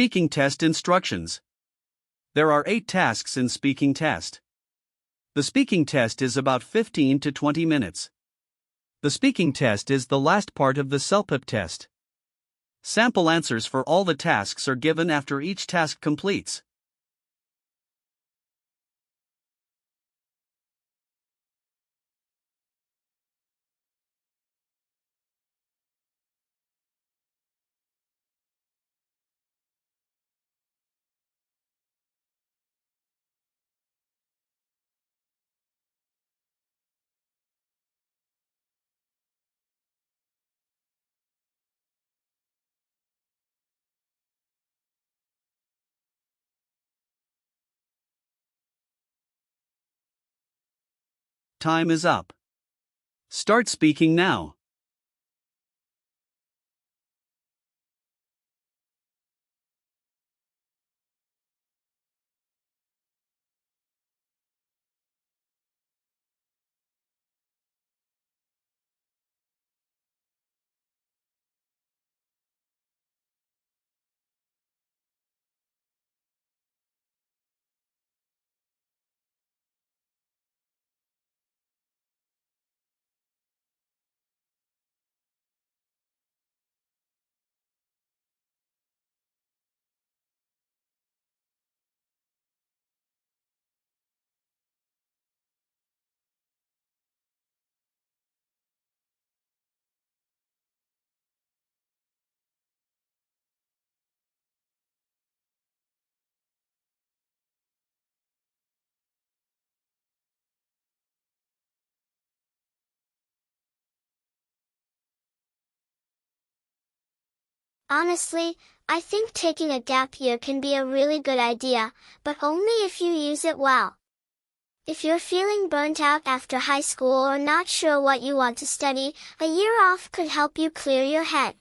Speaking test instructions. There are 8 tasks in speaking test. The speaking test is about 15 to 20 minutes. The speaking test is the last part of the CELPIP test. Sample answers for all the tasks are given after each task completes. Time is up. Start speaking now. Honestly, I think taking a gap year can be a really good idea, but only if you use it well. If you're feeling burnt out after high school or not sure what you want to study, a year off could help you clear your head.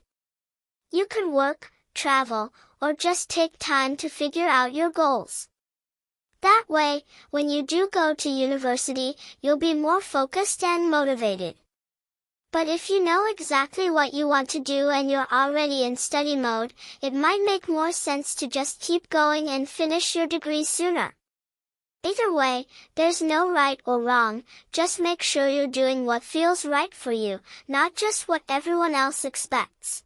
You could work, travel, or just take time to figure out your goals. That way, when you do go to university, you'll be more focused and motivated. But if you know exactly what you want to do and you're already in study mode, it might make more sense to just keep going and finish your degree sooner. Either way, there's no right or wrong, just make sure you're doing what feels right for you, not just what everyone else expects.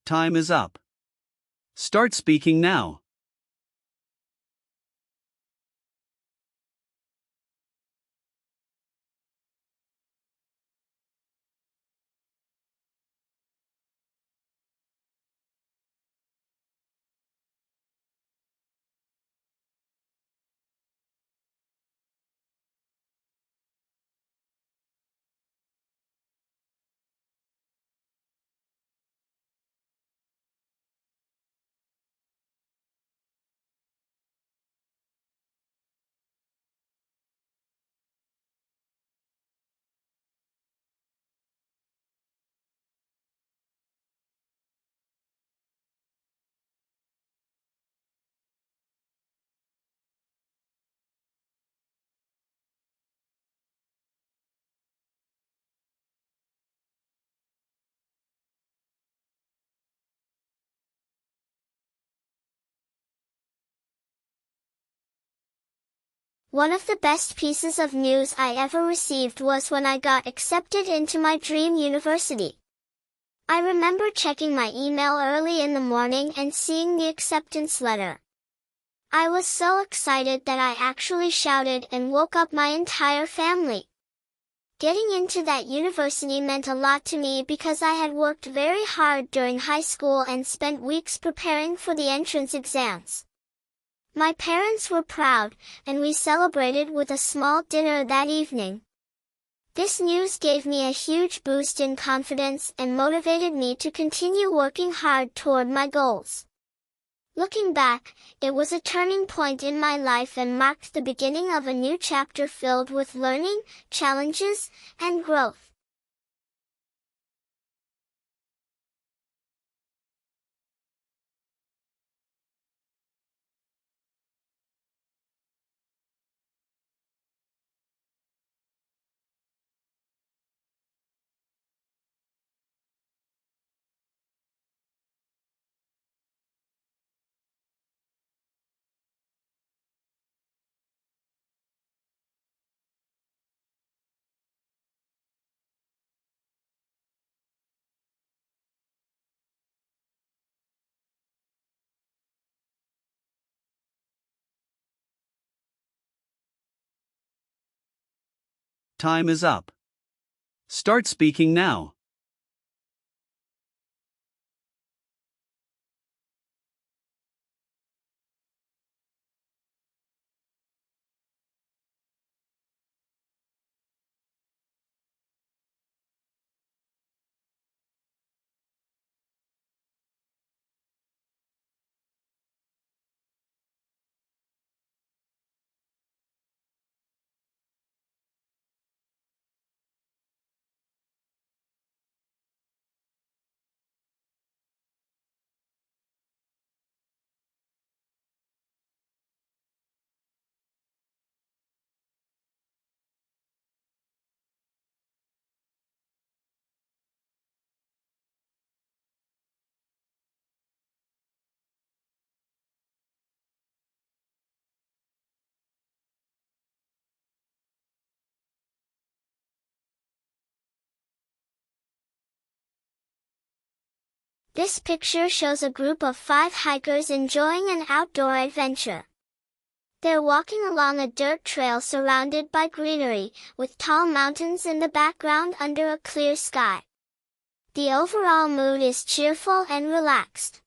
Time is up. Start speaking now. One of the best pieces of news I ever received was when I got accepted into my dream university. I remember checking my email early in the morning and seeing the acceptance letter. I was so excited that I actually shouted and woke up my entire family. Getting into that university meant a lot to me because I had worked very hard during high school and spent weeks preparing for the entrance exams. My parents were proud, and we celebrated with a small dinner that evening. This news gave me a huge boost in confidence and motivated me to continue working hard toward my goals. Looking back, it was a turning point in my life and marked the beginning of a new chapter filled with learning, challenges, and growth. Time is up. Start speaking now. This picture shows a group of 5 hikers enjoying an outdoor adventure. They're walking along a dirt trail surrounded by greenery, with tall mountains in the background under a clear sky. The overall mood is cheerful and relaxed.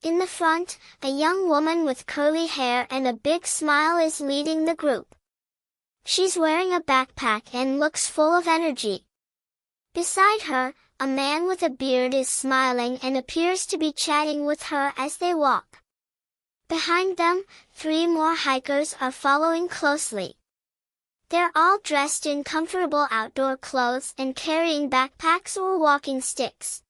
In the front, a young woman with curly hair and a big smile is leading the group. She's wearing a backpack and looks full of energy. Beside her, a man with a beard is smiling and appears to be chatting with her as they walk. Behind them, 3 more hikers are following closely. They're all dressed in comfortable outdoor clothes and carrying backpacks or walking sticks.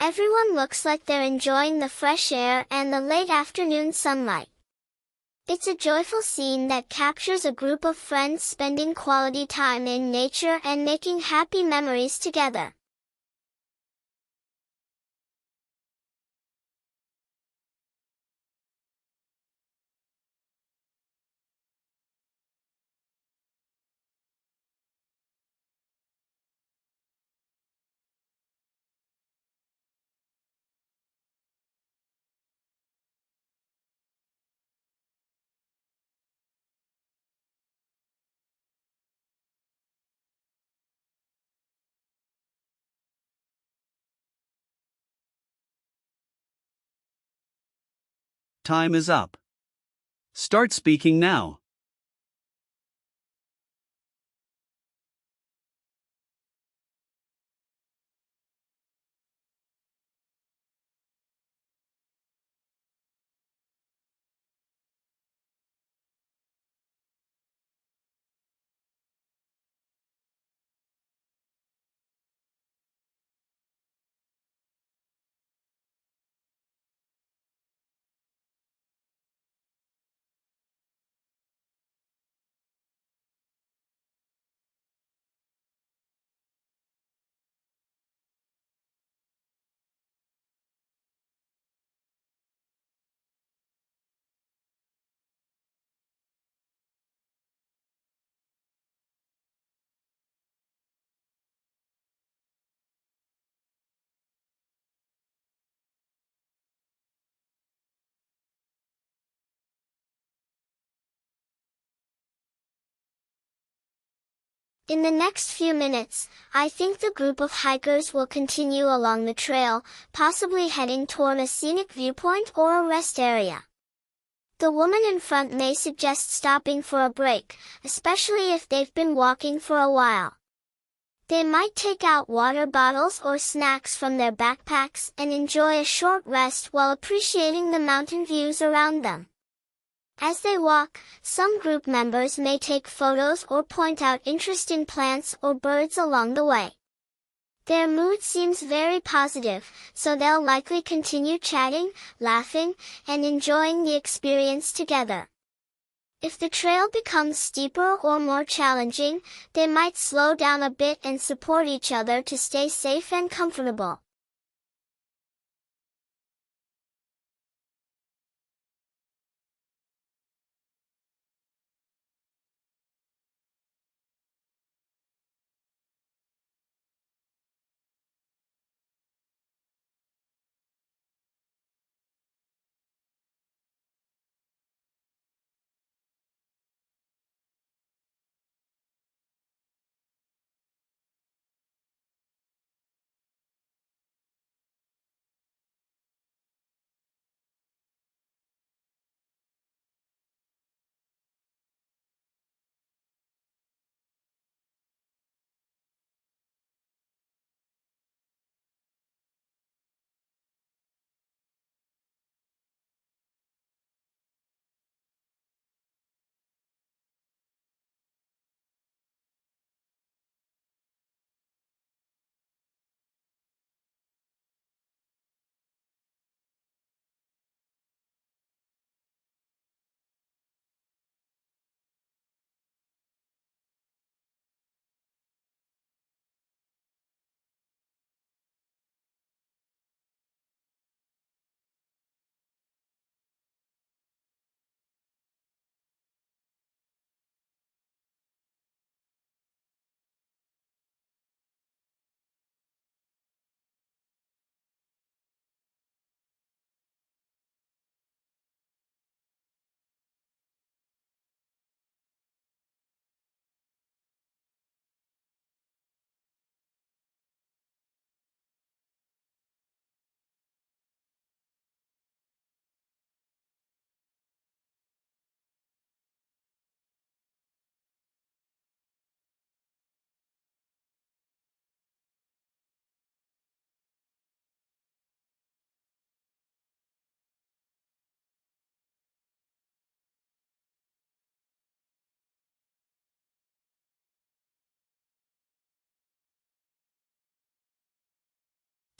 Everyone looks like they're enjoying the fresh air and the late afternoon sunlight. It's a joyful scene that captures a group of friends spending quality time in nature and making happy memories together. Time is up. Start speaking now. In the next few minutes, I think the group of hikers will continue along the trail, possibly heading toward a scenic viewpoint or a rest area. The woman in front may suggest stopping for a break, especially if they've been walking for a while. They might take out water bottles or snacks from their backpacks and enjoy a short rest while appreciating the mountain views around them. As they walk, some group members may take photos or point out interesting plants or birds along the way. Their mood seems very positive, so they'll likely continue chatting, laughing, and enjoying the experience together. If the trail becomes steeper or more challenging, they might slow down a bit and support each other to stay safe and comfortable.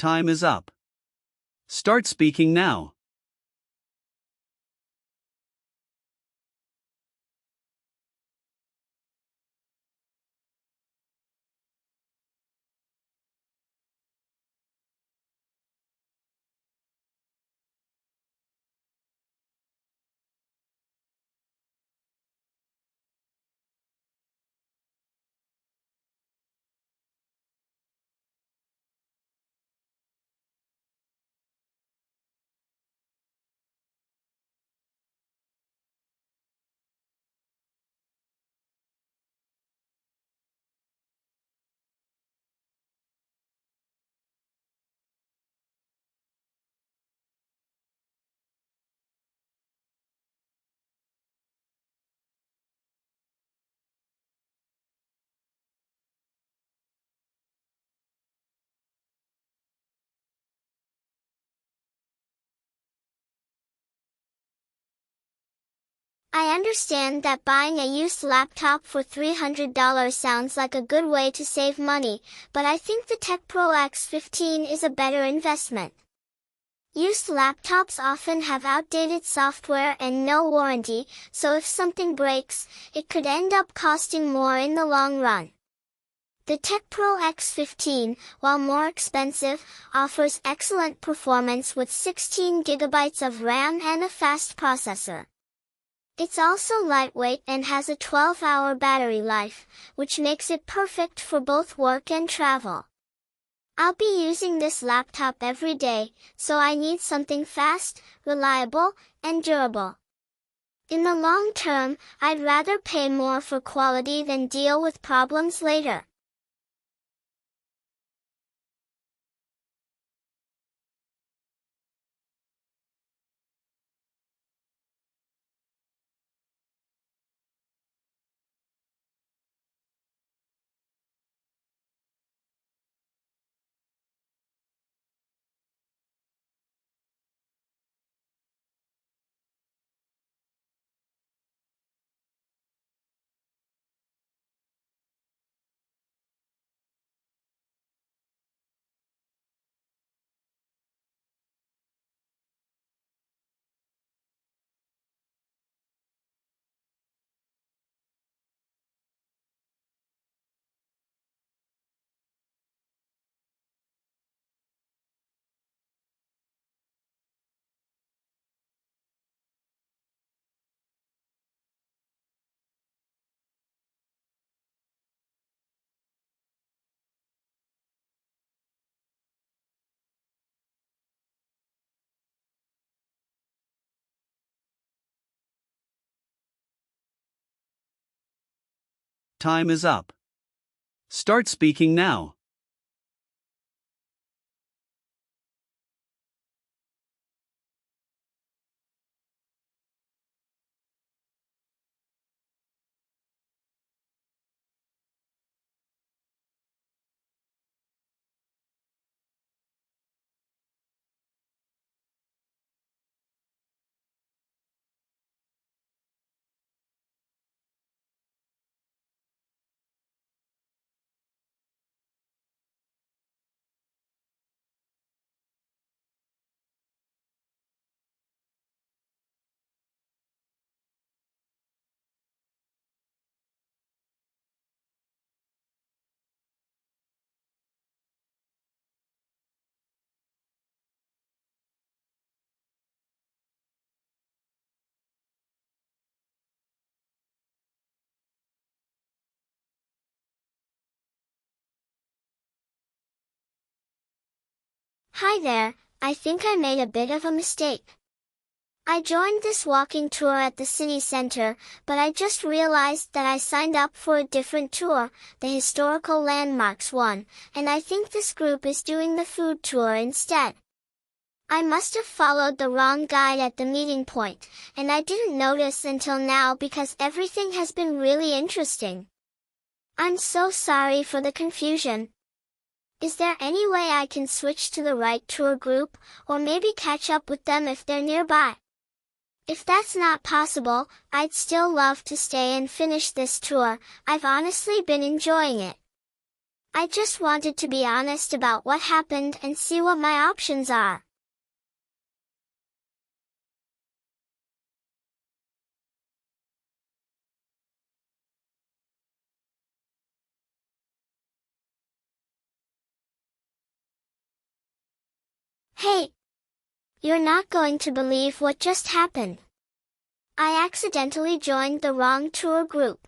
Time is up. Start speaking now. I understand that buying a used laptop for $300 sounds like a good way to save money, but I think the Tech Pro X15 is a better investment. Used laptops often have outdated software and no warranty, so if something breaks, it could end up costing more in the long run. The Tech Pro X15, while more expensive, offers excellent performance with 16 gigabytes of RAM and a fast processor. It's also lightweight and has a 12-hour battery life, which makes it perfect for both work and travel. I'll be using this laptop every day, so I need something fast, reliable, and durable. In the long term, I'd rather pay more for quality than deal with problems later. Time is up. Start speaking now. Hi there, I think I made a bit of a mistake. I joined this walking tour at the city center, but I just realized that I signed up for a different tour, the historical landmarks one, and I think this group is doing the food tour instead. I must have followed the wrong guide at the meeting point, and I didn't notice until now because everything has been really interesting. I'm so sorry for the confusion. Is there any way I can switch to the right tour group, or maybe catch up with them if they're nearby? If that's not possible, I'd still love to stay and finish this tour. I've honestly been enjoying it. I just wanted to be honest about what happened and see what my options are. Hey! You're not going to believe what just happened. I accidentally joined the wrong tour group.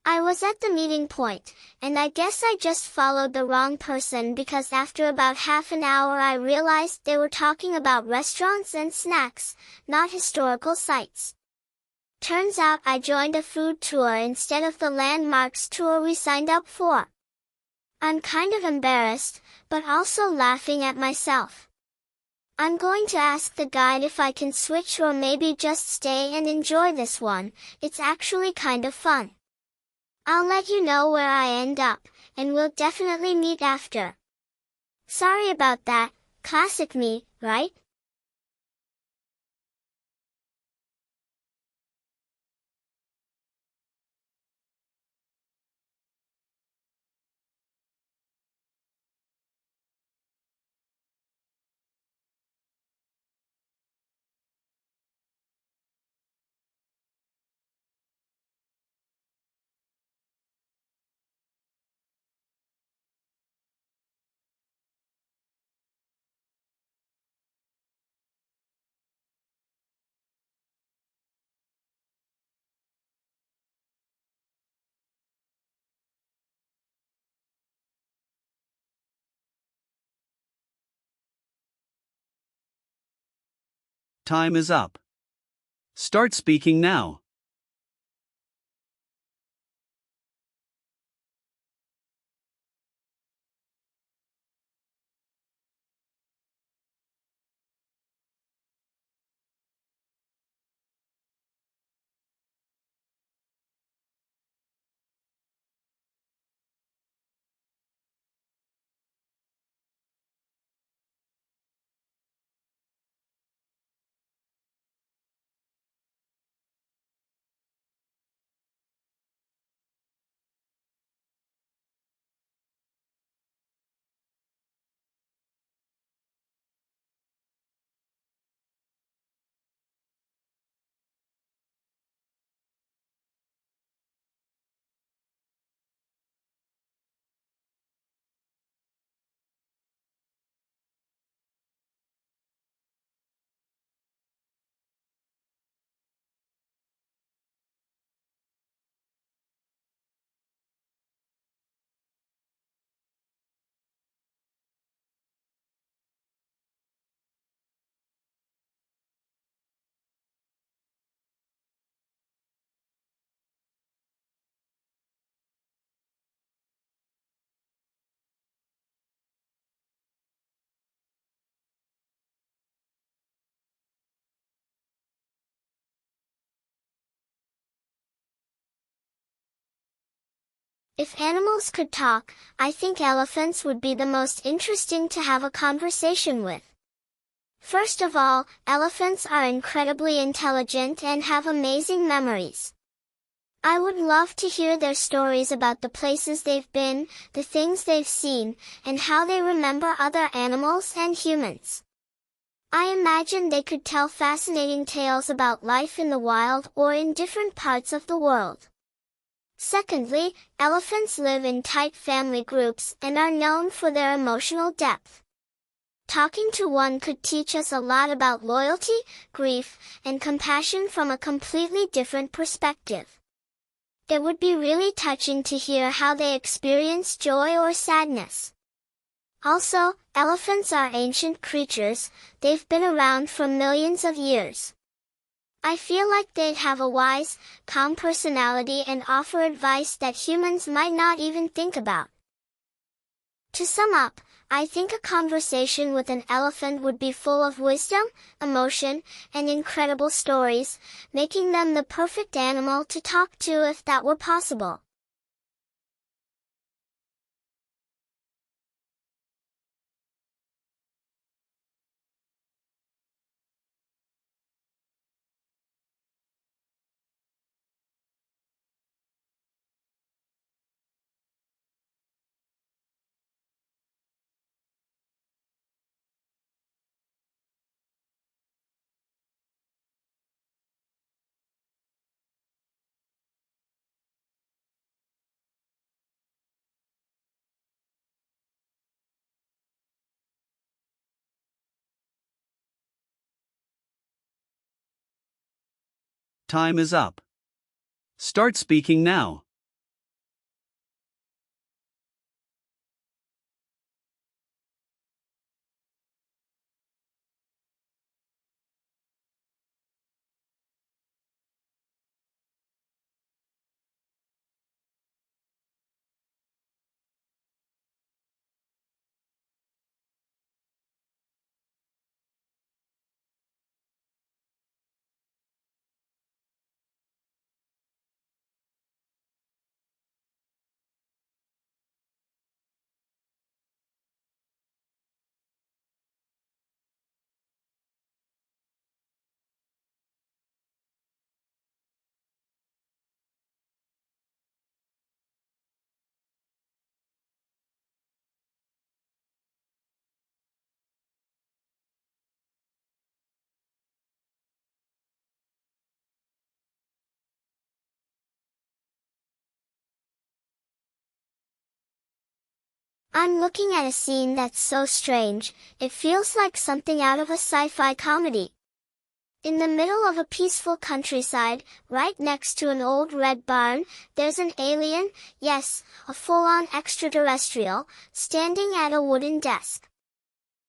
I was at the meeting point, and I guess I just followed the wrong person because after about half an hour I realized they were talking about restaurants and snacks, not historical sites. Turns out I joined a food tour instead of the landmarks tour we signed up for. I'm kind of embarrassed, but also laughing at myself. I'm going to ask the guide if I can switch or maybe just stay and enjoy this one. It's actually kind of fun. I'll let you know where I end up, and we'll definitely meet after. Sorry about that, classic me, right? Time is up. Start speaking now. If animals could talk, I think elephants would be the most interesting to have a conversation with. First of all, elephants are incredibly intelligent and have amazing memories. I would love to hear their stories about the places they've been, the things they've seen, and how they remember other animals and humans. I imagine they could tell fascinating tales about life in the wild or in different parts of the world. Secondly, elephants live in tight family groups and are known for their emotional depth. Talking to one could teach us a lot about loyalty, grief, and compassion from a completely different perspective. It would be really touching to hear how they experience joy or sadness. Also, elephants are ancient creatures, they've been around for millions of years. I feel like they'd have a wise, calm personality and offer advice that humans might not even think about. To sum up, I think a conversation with an elephant would be full of wisdom, emotion, and incredible stories, making them the perfect animal to talk to if that were possible. Time is up. Start speaking now. I'm looking at a scene that's so strange, it feels like something out of a sci-fi comedy. In the middle of a peaceful countryside, right next to an old red barn, there's an alien, yes, a full-on extraterrestrial, standing at a wooden desk.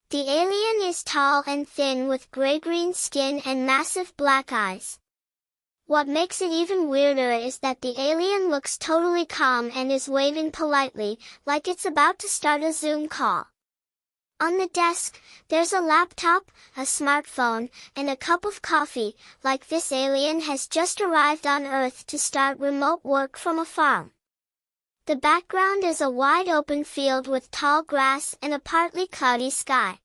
The alien is tall and thin with gray-green skin and massive black eyes. What makes it even weirder is that the alien looks totally calm and is waving politely, like it's about to start a Zoom call. On the desk, there's a laptop, a smartphone, and a cup of coffee, like this alien has just arrived on Earth to start remote work from a farm. The background is a wide open field with tall grass and a partly cloudy sky.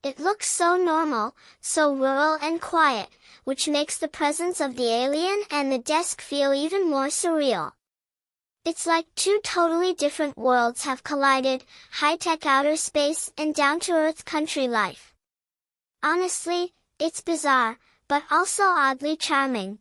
It looks so normal, so rural and quiet, which makes the presence of the alien and the desk feel even more surreal. It's like two totally different worlds have collided, high-tech outer space and down-to-earth country life. Honestly, it's bizarre, but also oddly charming.